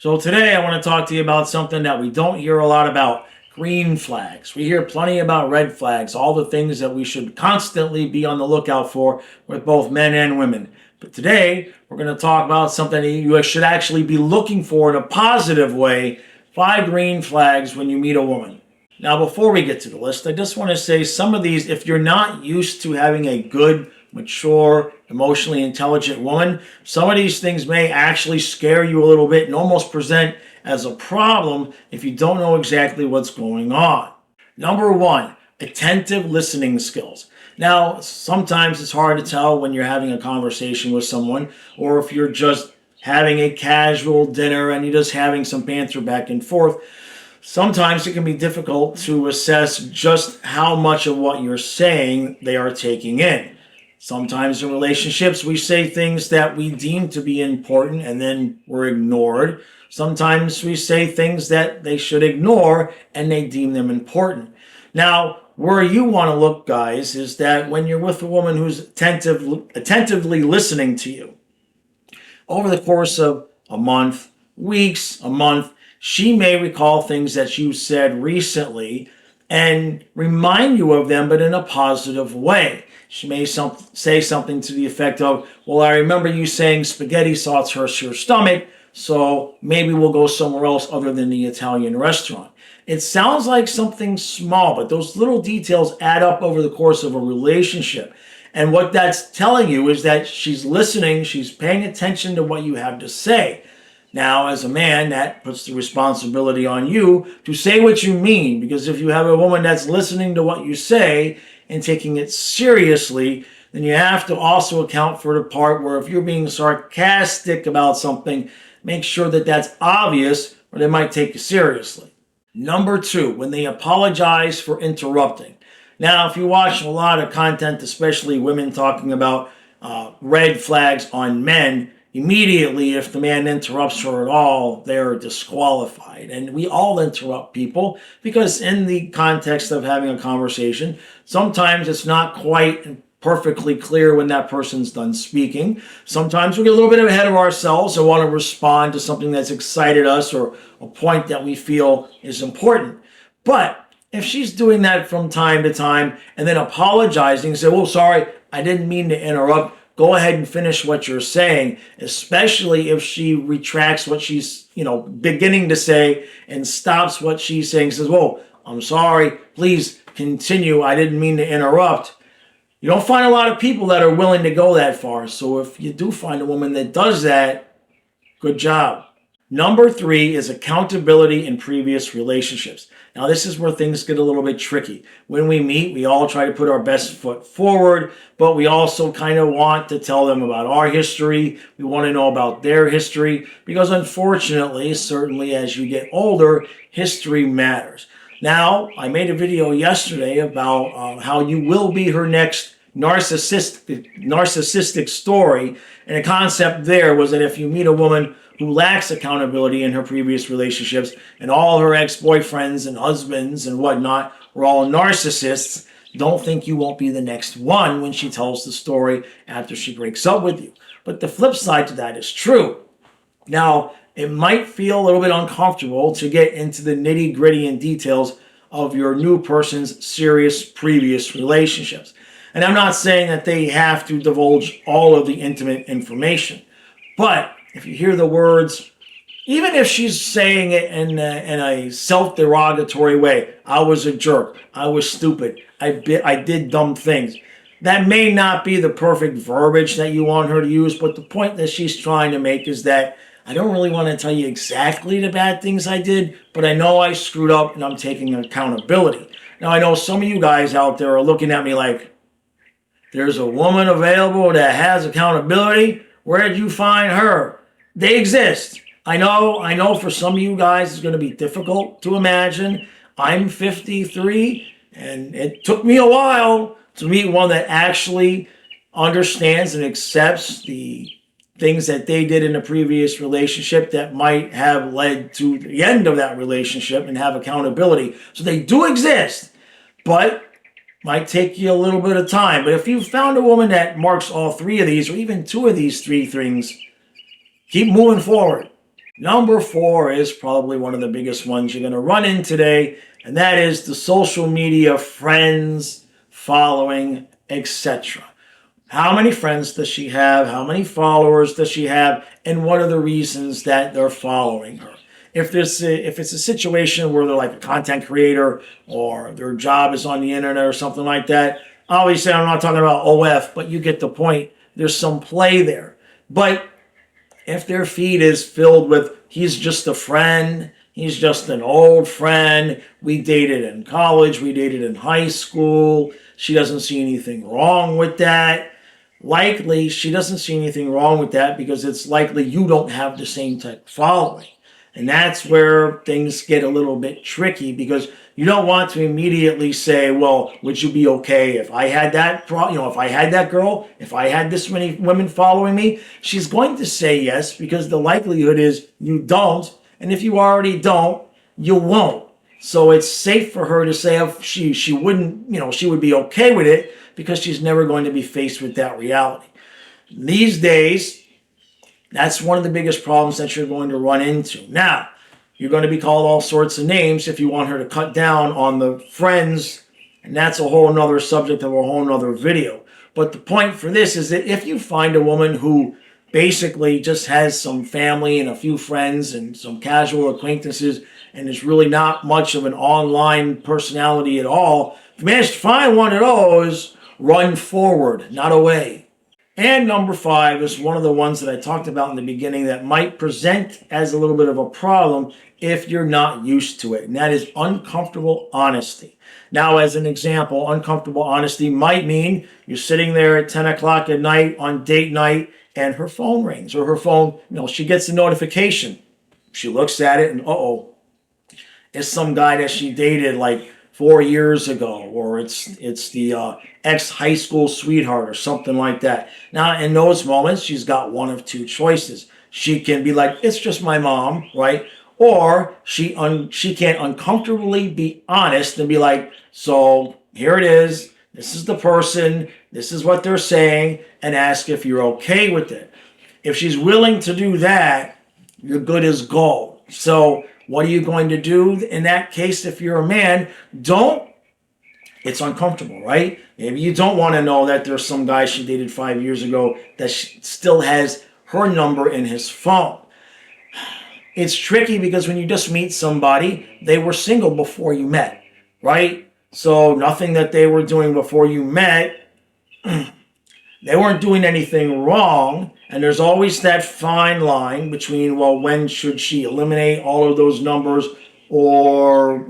So today I want to talk to you about something that we don't hear a lot about: green flags. We hear plenty about red flags, all the things that we should constantly be on the lookout for with both men and women. But today we're going to talk about something that you should actually be looking for in a positive way: 5 green flags when you meet a woman. Now, before we get to the list, I just want to say some of these, if you're not used to having a good, mature, emotionally intelligent woman, some of these things may actually scare you a little bit and almost present as a problem if you don't know exactly what's going on. Number 1, attentive listening skills. Now, sometimes it's hard to tell when you're having a conversation with someone, or if you're just having a casual dinner and you're just having some banter back and forth. Sometimes it can be difficult to assess just how much of what you're saying they are taking in. Sometimes in relationships, we say things that we deem to be important and then we're ignored. Sometimes we say things that they should ignore and they deem them important. Now, where you want to look, guys, is that when you're with a woman who's attentively listening to you, over the course of a month, weeks, a month, she may recall things that you said recently and remind you of them, but in a positive way. She may say something to the effect of, well, I remember you saying spaghetti sauce hurts your stomach, so maybe we'll go somewhere else other than the Italian restaurant. It sounds like something small, but those little details add up over the course of a relationship. And what that's telling you is that she's listening, she's paying attention to what you have to say. Now, as a man, that puts the responsibility on you to say what you mean, because if you have a woman that's listening to what you say and taking it seriously, then you have to also account for the part where if you're being sarcastic about something, make sure that that's obvious or they might take you seriously. Number 2, when they apologize for interrupting. Now, if you watch a lot of content, especially women talking about red flags on men, immediately, if the man interrupts her at all, they're disqualified. And we all interrupt people because in the context of having a conversation, sometimes it's not quite perfectly clear when that person's done speaking. Sometimes we get a little bit ahead of ourselves and want to respond to something that's excited us or a point that we feel is important. But if she's doing that from time to time and then apologizing, say, "Oh, sorry, I didn't mean to interrupt," go ahead and finish what you're saying, especially if she retracts what she's, beginning to say and stops what she's saying, says, "Whoa, I'm sorry, please continue. I didn't mean to interrupt." You don't find a lot of people that are willing to go that far. So if you do find a woman that does that, good job. Number 3 is accountability in previous relationships. Now, this is where things get a little bit tricky. When we meet, we all try to put our best foot forward, but we also kind of want to tell them about our history. We want to know about their history because, unfortunately, certainly as you get older, history matters. Now, I made a video yesterday about how you will be her next narcissistic story, and the concept there was that if you meet a woman who lacks accountability in her previous relationships and all her ex-boyfriends and husbands and whatnot were all narcissists, don't think you won't be the next one when she tells the story after she breaks up with you. But the flip side to that is true. Now, it might feel a little bit uncomfortable to get into the nitty-gritty and details of your new person's serious previous relationships. And I'm not saying that they have to divulge all of the intimate information. But if you hear the words, even if she's saying it in a self-derogatory way, "I was a jerk, I was stupid, I did dumb things," that may not be the perfect verbiage that you want her to use, but the point that she's trying to make is that I don't really want to tell you exactly the bad things I did, but I know I screwed up and I'm taking accountability. Now, I know some of you guys out there are looking at me like, "There's a woman available that has accountability? Where did you find her?" They exist. I know for some of you guys it's going to be difficult to imagine. I'm 53, and it took me a while to meet one that actually understands and accepts the things that they did in a previous relationship that might have led to the end of that relationship and have accountability. So they do exist, but might take you a little bit of time. But if you found a woman that marks all 3 of these, or even 2 of these 3 things, keep moving forward. Number 4 is probably one of the biggest ones you're going to run in today, and that is the social media friends, following, etc. How many friends does she have? How many followers does she have? And what are the reasons that they're following her? If it's a situation where they're like a content creator or their job is on the internet or something like that, obviously I'm not talking about OF, but you get the point. There's some play there. But if their feed is filled with, he's just a friend, he's just an old friend, we dated in college, we dated in high school, she doesn't see anything wrong with that. Likely, she doesn't see anything wrong with that because it's likely you don't have the same type of following. And that's where things get a little bit tricky because you don't want to immediately say, well, would you be okay if I had that, if I had that girl, if I had this many women following me? She's going to say yes because the likelihood is you don't. And if you already don't, you won't. So it's safe for her to say if she wouldn't, she would be okay with it because she's never going to be faced with that reality. These days, that's one of the biggest problems that you're going to run into. Now, you're going to be called all sorts of names if you want her to cut down on the friends, and that's a whole nother subject of a whole nother video. But the point for this is that if you find a woman who basically just has some family and a few friends and some casual acquaintances and is really not much of an online personality at all, if you manage to find one of those, run forward, not away. And number 5 is one of the ones that I talked about in the beginning that might present as a little bit of a problem if you're not used to it, and that is uncomfortable honesty. Now, as an example, uncomfortable honesty might mean you're sitting there at 10 o'clock at night on date night and her phone rings, or her phone, she gets a notification. She looks at it and, it's some guy that she dated like 4 years ago, or it's the ex-high school sweetheart or something like that. Now, in those moments, she's got one of two choices. She can be like, it's just my mom, right? Or she can't uncomfortably be honest and be like, so here it is. This is the person. This is what they're saying, and ask if you're okay with it. If she's willing to do that, you're good as gold. So what are you going to do in that case if you're a man? It's uncomfortable, right? Maybe you don't want to know that there's some guy she dated 5 years ago that still has her number in his phone. It's tricky because when you just meet somebody, they were single before you met, right? So nothing that they were doing before you met, they weren't doing anything wrong. And there's always that fine line between, well, when should she eliminate all of those numbers? Or,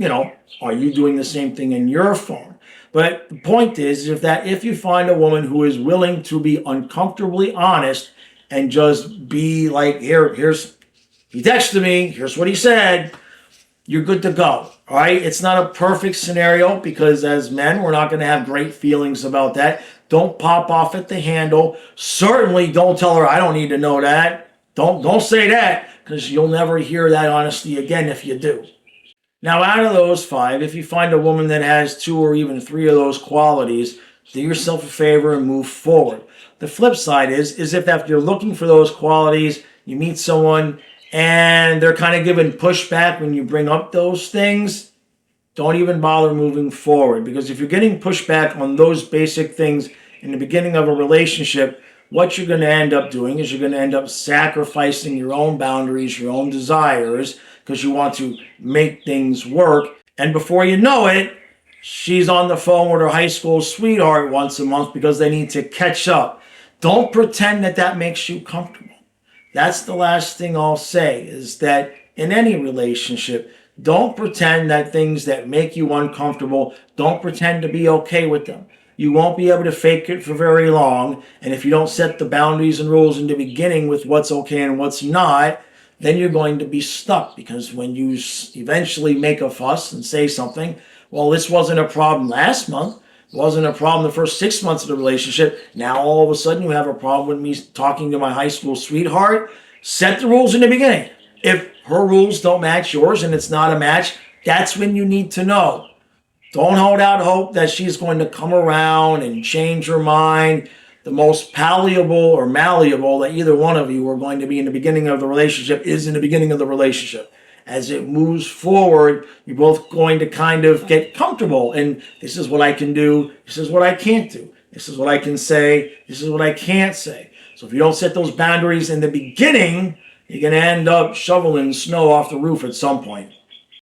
are you doing the same thing in your phone? But the point is if you find a woman who is willing to be uncomfortably honest and just be like, he texted me, here's what he said, you're good to go. All right? It's not a perfect scenario because as men, we're not going to have great feelings about that. Don't pop off at the handle. Certainly don't tell her, I don't need to know that. Don't say that because you'll never hear that honesty again if you do. Now, out of those 5, if you find a woman that has 2 or even 3 of those qualities, do yourself a favor and move forward. The flip side is if after you're looking for those qualities, you meet someone and they're kind of giving pushback when you bring up those things, don't even bother moving forward. Because if you're getting pushback on those basic things in the beginning of a relationship, what you're going to end up doing is you're going to end up sacrificing your own boundaries, your own desires, because you want to make things work. And before you know it, she's on the phone with her high school sweetheart once a month because they need to catch up. Don't pretend that makes you comfortable. That's the last thing I'll say, is that in any relationship, don't pretend that things that make you uncomfortable, don't pretend to be okay with them. You won't be able to fake it for very long. And if you don't set the boundaries and rules in the beginning with what's okay and what's not, then you're going to be stuck. Because when you eventually make a fuss and say something, well, this wasn't a problem last month, it wasn't a problem the first 6 months of the relationship, now all of a sudden you have a problem with me talking to my high school sweetheart. Set the rules in the beginning. If her rules don't match yours and it's not a match, that's when you need to know. Don't hold out hope that she's going to come around and change her mind. the most palatable or malleable that either one of you are going to be in the beginning of the relationship is in the beginning of the relationship. As it moves forward, you're both going to kind of get comfortable. And this is what I can do. This is what I can't do. This is what I can say. This is what I can't say. So if you don't set those boundaries in the beginning, you're going to end up shoveling snow off the roof at some point.